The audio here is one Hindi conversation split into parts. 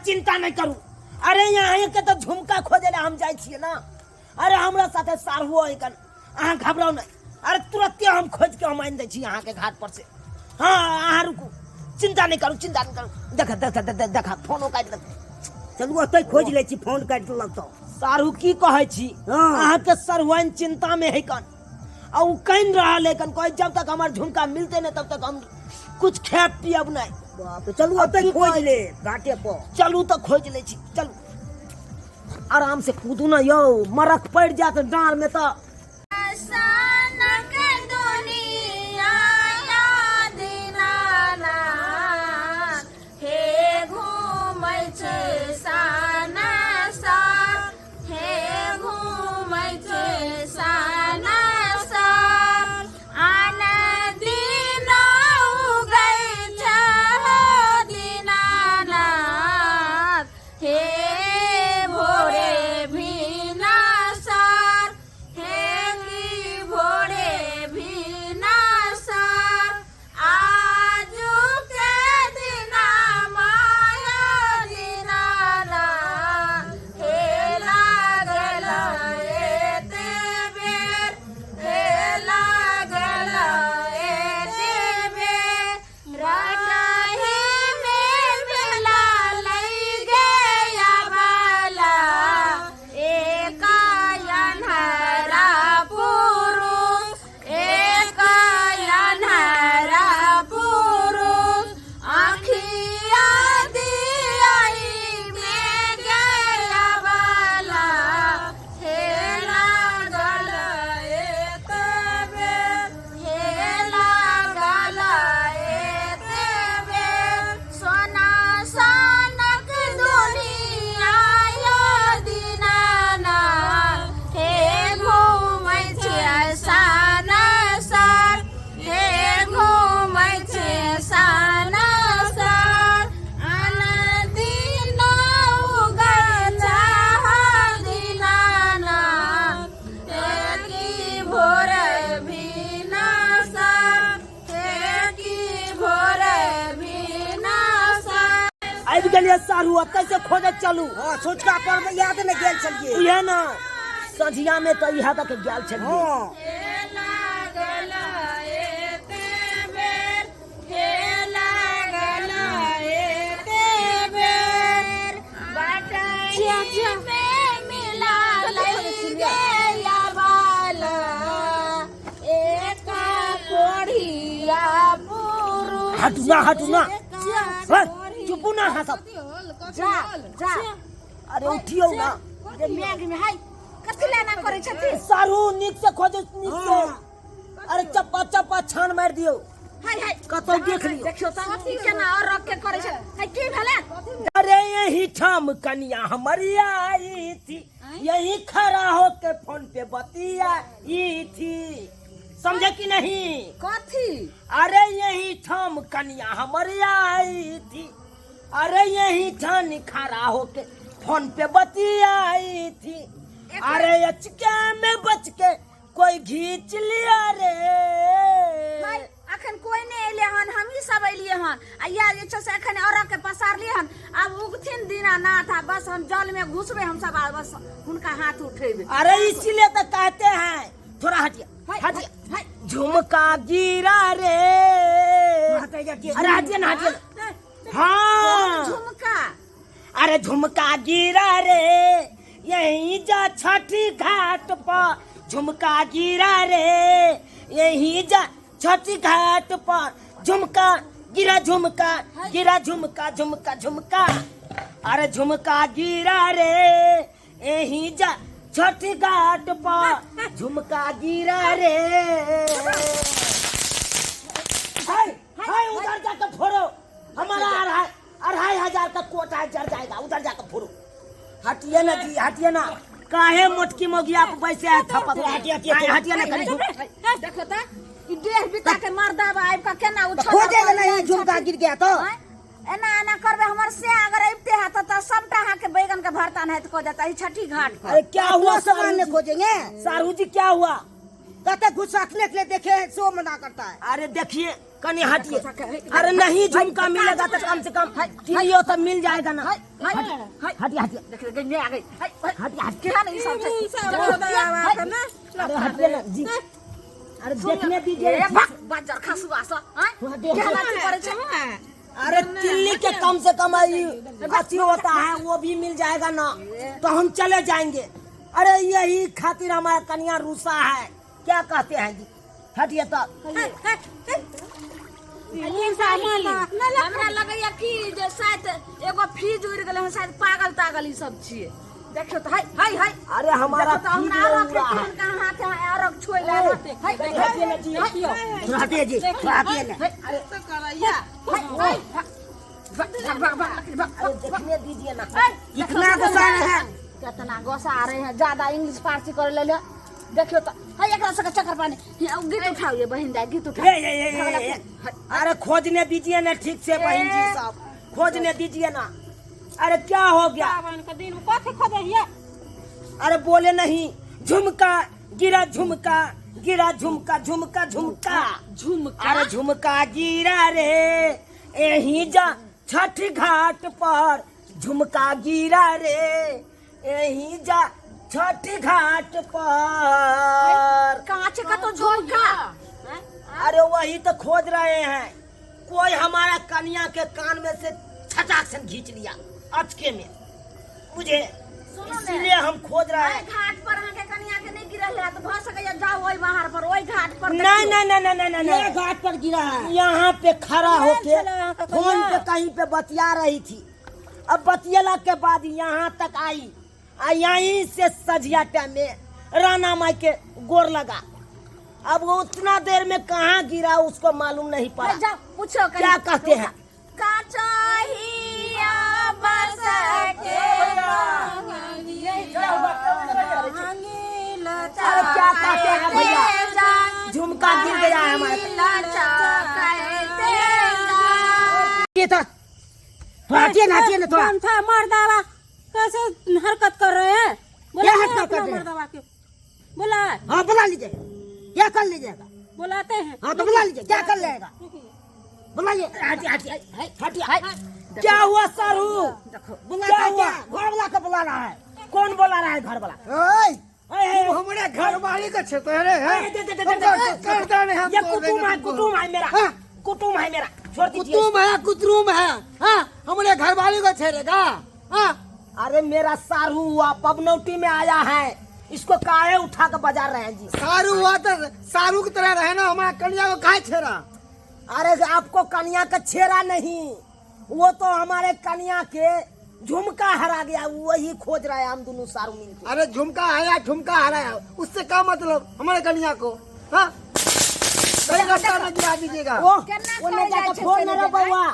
चिंता नहीं करू। अरे यहाँ के तो झुमका खोजे ले हम जाए छिए ना। अरे हमरा साथे सारहुओ है कन, अहाँ घबराओ नहीं। अरे तुरंत हम खोज के हम आइन दे छी यहाँ के घाट पर से। हाँ अहाँ रुकू, चिंता नहीं करू, चिंता नहीं करू। देखा देखा देखा देखा फोनो काट लग। चलू ओतै खोज ले छी, फोन काट लगतो। सारू की कहे छी, अहाँ के सरवन चिंता में है कन, और कहीं रहा लेकिन कोई जब तक हमार झुमका मिलते नहीं तब तक हम कुछ खाए पियब नहीं। बाप रे, चलू ओतै खोज ले घाटे पर। चलू तो खोज ले छी, चलू आराम से कूदू ना यो, मरक पड़ जात डाल में तो। सारू कैसे खोजे चलू। हाँ सोचका पर में याद में गेल छलिए। उहे ना संझिया में तो यहाँ तक गेल छलिए। हाँ हटना हटना, चुप ना हंसब। जा जा, अरे उठियो ना। अरे मैग में हाय कथि लेना करे छथि। सारू निक से खोजो, निक से। अरे चप्पा चप्पा छान मार दियो। हाय हाय कतो देख लियो। देखियो त कथि केना और रख के करे छ। हाय की भेले। अरे यही ठाम कन्या हमारी आई थी, यही खड़ा होके फोन पे बतियाई थी, समझे कि नहीं। कथि। अरे यही ठाम कन्या हमारी आई थी, अरे यही ठान खड़ा होके फोन पे बतियाई थी। अरे अचके में बच के कोई खींच लिया रे। हाय अखन कोई नहीं एले हन, हम ही सब एलिए हन। आ या जे छ से अखन और के पसार लिए हन। अब उगथिन दिना ना था, बस हम जल में घुसबे हम सब, बस उनका हाथ उठेबे। अरे इसीलिए तो कहते हैं, थोड़ा हटिया हटिया। झुमका गिरा रे। अरे हटिया ना हटिया। हाँ झुमका। अरे झुमका गिरा रे, यही जा छठी घाट पर। झुमका गिरा रे, यही जा छठी घाट पर। झुमका गिरा, झुमका गिरा, झुमका झुमका झुमका। अरे झुमका गिरा रे, यही जा छठी घाट पर। झुमका गिरा रे। हाय हाय उधर जाकर फोड़ो, हमारा 2,500 का कोटा जड़ जाएगा, उधर जाकर फोड़ो। हटिए ना जी, हटिए ना। काहे मोटकी मोगिया आप वैसे थपत। हटिए ना कहीं। देखो त ई देह बिता के मर्दा आइब का केना उछल खोजे नहीं, झुमका गिर गया तो। एना एना करबे हमर से अगर आइबते है त सबटा हां के बैगन के भरता नहीं तो को जाता ई छठी घाट पर। अरे क्या हुआ सामान ने खोजेंगे। सारू जी क्या हुआ। कहते घुस रखने के लिए देखे सो मना करता है। अरे देखिए कनी हटिए। अरे नहीं झुमका मिलेगा तो कम से कम किलियो तो मिल जाएगा ना। हटिए हटिए देख गंगे आ गई हटिए हटिए। क्या नहीं सब अरे हटिए ना जी। अरे देखने दीजिए। बाजार खासु आसा क्या बात करे छ अरे तिल्ली के कम से कम अथी होता है वो भी मिल जाएगा ना तो हम चले जाएंगे। अरे यही खातिर हमारा कन्या रूसा है, क्या कहते हैं जी। हटिए तो हमरा लगैया कि जे शायद एगो फ्रीज उड़ गेलै शायद पागल तागल ई सब छिए। देखियो त हाय हाय अरे हमारा तो हमरा रखे का हाथ है और छोड़ ले हाथ हाय हटिए ना जी। हटिए जी हटिए ना। अरे तो करैया हाय अरे देखने दीजिए ना कितना गुस्सा है, कितना गुस्सा आ रहे हैं। ज्यादा इंग्लिश फारसी कर ले ले। देखियो तो हाय एकरा से चक्कर पानी गीत उठाओ ये बहन दाई गीत उठाओ। अरे खोजने दीजिए ना ठीक से बहन जी साहब, खोजने दीजिए ना। अरे क्या हो गया अरे बोले नहीं। झुमका गिरा झुमका गिरा झुमका झुमका झुमका झुमका अरे झुमका गिरा रे यहीं जा छठ घाट पर झुमका गिरा रे यहीं जा छठ घाट पर। कांच का तो झुमका अरे वही तो खोज रहे हैं। कोई हमारा कन्या के कान में से छटाक से खींच लिया अचके में मुझे, इसलिए हम खोज रहे हैं। घाट पर आके कन्या के नहीं गिरल है तो भ सके जाओ ओई बाहर पर ओई घाट पर। नहीं नहीं नहीं नहीं नहीं ये घाट पर गिरा है। यहाँ पे खड़ा होके फोन पे कहीं पे बतिया रही थी। अब बतियला के बाद यहाँ तक आई यहीं से सजिया टाइम में राना माई के गोर लगा। अब वो उतना देर में कहाँ गिरा उसको मालूम नहीं पड़ा। जाओ पूछो क्या कहते हैं। काचहिया बस के अरे क्या कहते हैं भैया, झुमका गिर गया है हमारे। ये तो हटिए ना हटिए ना थोड़ा। था मर्दावा कैसे हरकत कर रहे हैं? क्या हरकत कर रहे हैं? मर्दावा के बोला हाँ बुला लीजिए, क्या कर लीजिएगा। बुलाते हैं। हाँ तो बुला लीजिए, क्या कर लेगा बुलाइए। हटिए हटिए हटिए। क्या हुआ सारू, क्या हुआ। घर वाला का बुला रहा है। कौन बुला रहा है घर वाला। हमारे घर वाली का क्षेत्र है। ये कुटुम है, कुटुम है मेरा, कुटुम है मेरा। छोड़ दीजिए। कुतुम है कुतरूम है। हाँ हमारे घर वाली को छेड़ेगा। हाँ अरे मेरा सारू हुआ पबनौटी में आया है, इसको काहे उठा कर बजा रहे हैं जी। सारू हुआ तो सारू की तरह रहे ना, हमारा कन्या को काहे छेड़ा। अरे आपको कन्या का छेड़ा नहीं, वो तो हमारे कन्या के झुमका हरा गया, वही खोज रहा है हम दोनों सारू मिलकर। अरे झुमका आया झुमका हराया उससे क्या मतलब हमारे कन्या को। हाँ रास्ता में गिरा दीजिएगा। वो ने जाकर फोन मेरा बउआ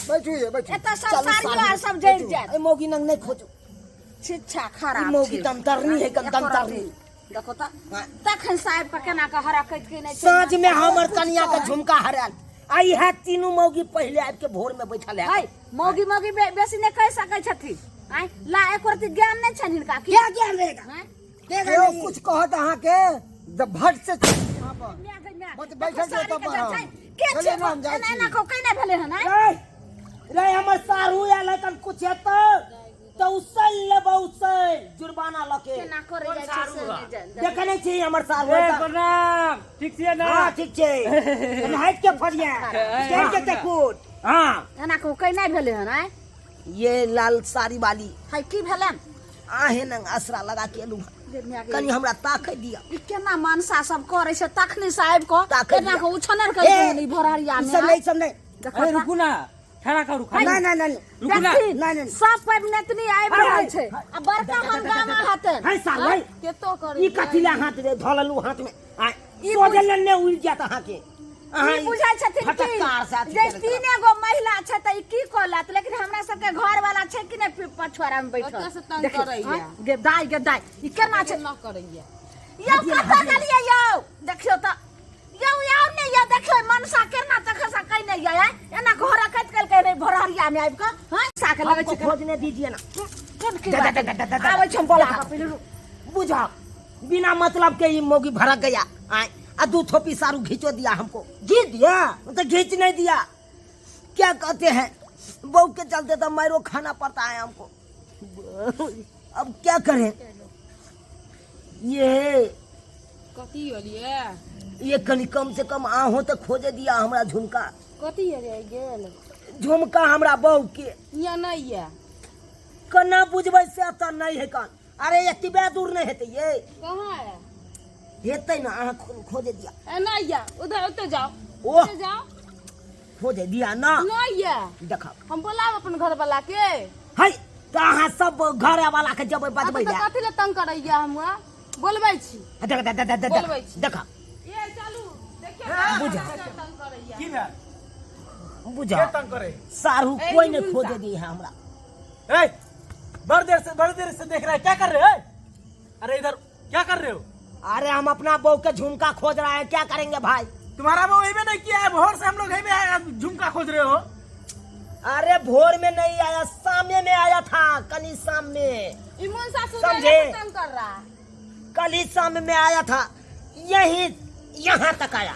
बैठिए बैठिए। एता सब सारी सब जड़ जाए। मोगी नंग नहीं खोजो, शिक्षा खराब मोगी कमतरनी है, कमतरनी। देखो तो तखन साहब का केना का हरा कट के नहीं साँझ में हमर कन्या का झुमका हराल आई है। तीनों मौगी पहले आब के भोर में बैठल है। मौगी मौगी बेसी नहीं कह सकै छथि। आइ ला एक रति ज्ञान नहीं छन हिनका की। क्या ज्ञान रहेगा। यो कुछ कहत अहाँ के जब भट से बैठल जो तब के छे एना को कने भेले हन। रे हमर सारू या लकन कुछ है तो उसल लेबो, उसल जुर्माना लके केना करे जाय छे। देखे नहीं छी हमर सारू। प्रणाम। ठीक छे ना। हां ठीक छे। नाइट के फरिया केन के तकुट। हां एना को कने भेले हन। आइ ये लाल साड़ी वाली है की भेलन आहे न असरा लगा के लू कनी हमरा ताकै दिया। ई केना मानसा सब करे छै तखनी साहब को ताकै केना दिया। को उछनर कर देनी भोरहरिया में। सब नहीं सब नहीं। अरे रुकू ना, खड़ा करू नहीं नहीं नहीं रुकू ना। देखी, नहीं, नहीं। सब पबनैतनी आबि रहल छै आ बड़का हंगामा हतन। है साल भाई केतो करी ई कथिला हाथ रे धललू हाथ में आ ई सोजल ने उड़ जात अहाँ के। ई बुझाय छथिन फटकार साथ कि जे तीने गो महिला छै त ई की कहलत, लेकिन हमरा सबके घर वाला छै कि ने पछुआरा में बैठल ओतऽ से तंग करैया। गे दाई ई केना छै न करैया। यौ कतऽ गेलियै यौ। देखियो त यौ ने यौ देखियो मनसा केना तखसा कइने यै एना घर कट कल के भोरहरिया में आबि के। हां साके लगै छै खोजने दीजिए ना। आबै छै बोला के बुझा बिना मतलब के ई मोगी भड़क गया। आ 2 थोपी सारू घींचो दिया हमको। घींच दिया तो घींच नहीं दिया, क्या कहते हैं, बहू के चलते तो मारो खाना पड़ता है हमको। अब क्या करें, ये कथी होलिए ये कनी कम से कम आहो तो खोजे दिया हमरा झुमका। कथी रे गेल झुमका हमरा बहू के या नहीं है कना बुझबै से तो नहीं है कान। अरे एतबे दूर नहीं हेतै ये, कहाँ है हेतै ना, अहाँ खोजे दिया। ए नहीं है उधर उधर जाओ ओह उधर जाओ खोजे दिया ना, नहीं है देखा हम बोलाब अपन घर वाला के है तो अहाँ सब घर वाला के जब बजबै तो दे। कथी ले तंग करैया हमरा बोलबै छी बोलबै छी। देखा ए चलू देखिए बुझा। तंग करैया की ना बुझा तंग करे सारू कोई नहीं खोजे दी है हमरा। ए बड़ी देर से देख रहा है, क्या कर रहे हो? अरे इधर क्या कर रहे हो? अरे हम अपना बहू के झुमका खोज रहे हैं, क्या करेंगे भाई। तुम्हारा वो वही में नहीं किया है, भोर से हम लोग में आए, झुमका खोज रहे हो। अरे भोर में नहीं आया, सामने में आया था, कल ही शाम में, इमोन सासू समझे? तंग कर रहा है कल ही शाम में आया था, यही यहाँ तक आया,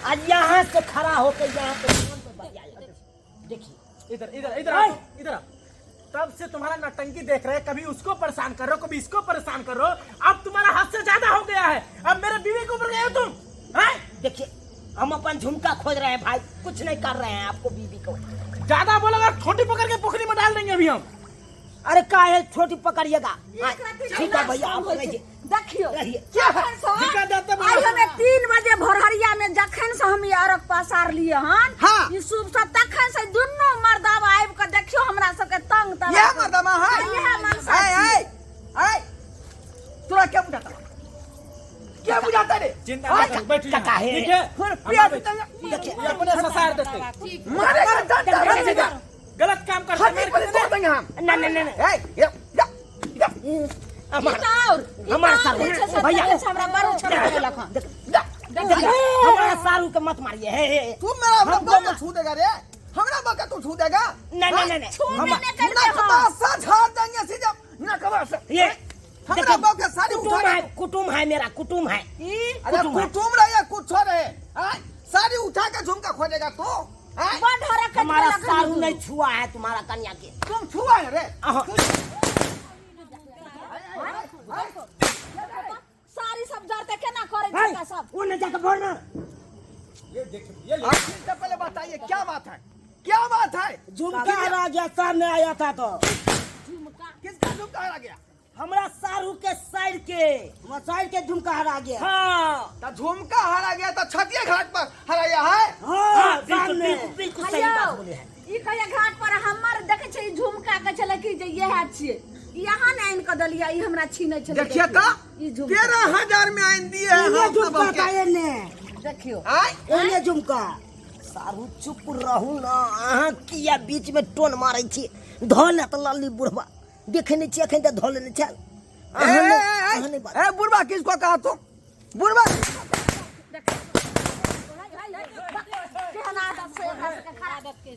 आज यहाँ से खड़ा होकर यहाँ पे फोन पे बज आया। देखिए इधर इधर इधर आओ, इधर आओ। तब से तुम्हारा नटंकी देख रहे हैं, कभी उसको परेशान करो, कभी इसको परेशान करो। अब तुम्हारा हद से ज्यादा हो गया है। अब मेरे बीवी के ऊपर गए हो तुम, हैं? देखिए हम अपन झुमका खोज रहे हैं भाई, कुछ नहीं कर रहे हैं आपको बीवी को। ज्यादा बोलोगा छोटी पकड़ के पोखरी में डाल देंगे अभी हम। अरे काहे छोटी पकड़िएगा। एक रत्ती ठीक है भैया, आप रहिए। देखियो रहिए। क्या ठिका देते बोलो। आज हमें 3 बजे भोरहरिया में जखन से हम अरग पसार लिए हन हाँ। ई शुभ से तखन से दुनू मर्दावा आबि के देखियो हमरा सबके तंग तंग यह मर्दमा है। यह मनसा ऐ तोरा क्या बुझाता, क्या बुझाता रे? चिंता मत कर, बैठ जा। कका है। ठीक है, फिर हम पिया बैठ- देखिए ये अपने ससार देते। ठीक गलत काम करते हैं। हमारा सारू भैया हमरा बड़ छोड़ लखन हमारा सारू के मत मारिए। हे तू मेरा बक्का को छू देगा रे? हमरा बक्का तू छू देगा? नहीं नकबासा झाड़ देंगे सीधे, नकबासा। ये हमरा बक्का सारी कुटुम उठा है, के। कुटुम है, मेरा कुटुम है। अरे कुटुम रहे या कुछ रहे, हैं? सारी उठा के झुमका खोजेगा तू, हैं? बड़ हरा के हमारा सारू नहीं छुआ है तुम्हारा कन्या के। तुम छुआ है रे? अहाँ, सारी सब जरते केना करे हे, छै सब वो नहीं जाकर बोलना। ये देखिए, ये इससे पहले बताइए क्या बात है, क्या बात है? झुमका हरा गया, सामने आया था तो किसका झुमका हरा गया? हमारा सारू के साइड के झुमका हरा गया। हाँ तो झुमका हरा गया तो छतिया घाट पर हराया है। हाँ बिल्कुल, सामने बिल्कुल, बिल्कुल सही बात बोले हैं। ई कहिया घाट पर हमर देखे छै ई झुमका के छले कि जे यह छिए यहाँ ने आइन के दलिया ई हमरा छीने छले। देखिए तो ई झुमका 13,000 में आइन दिए हैं ये हम सब झुमका के। का एने देखियो एने झुमका। सारू चुप रहू ना, अहाँ किया बीच में टोन मारै छी। धोले तो लाली बुढ़वा देखे नहीं छिए, अखन धोले नहीं छल। ए बुढ़वा किसको कहा तुम? बुढ़वा केहन आदत से खराब के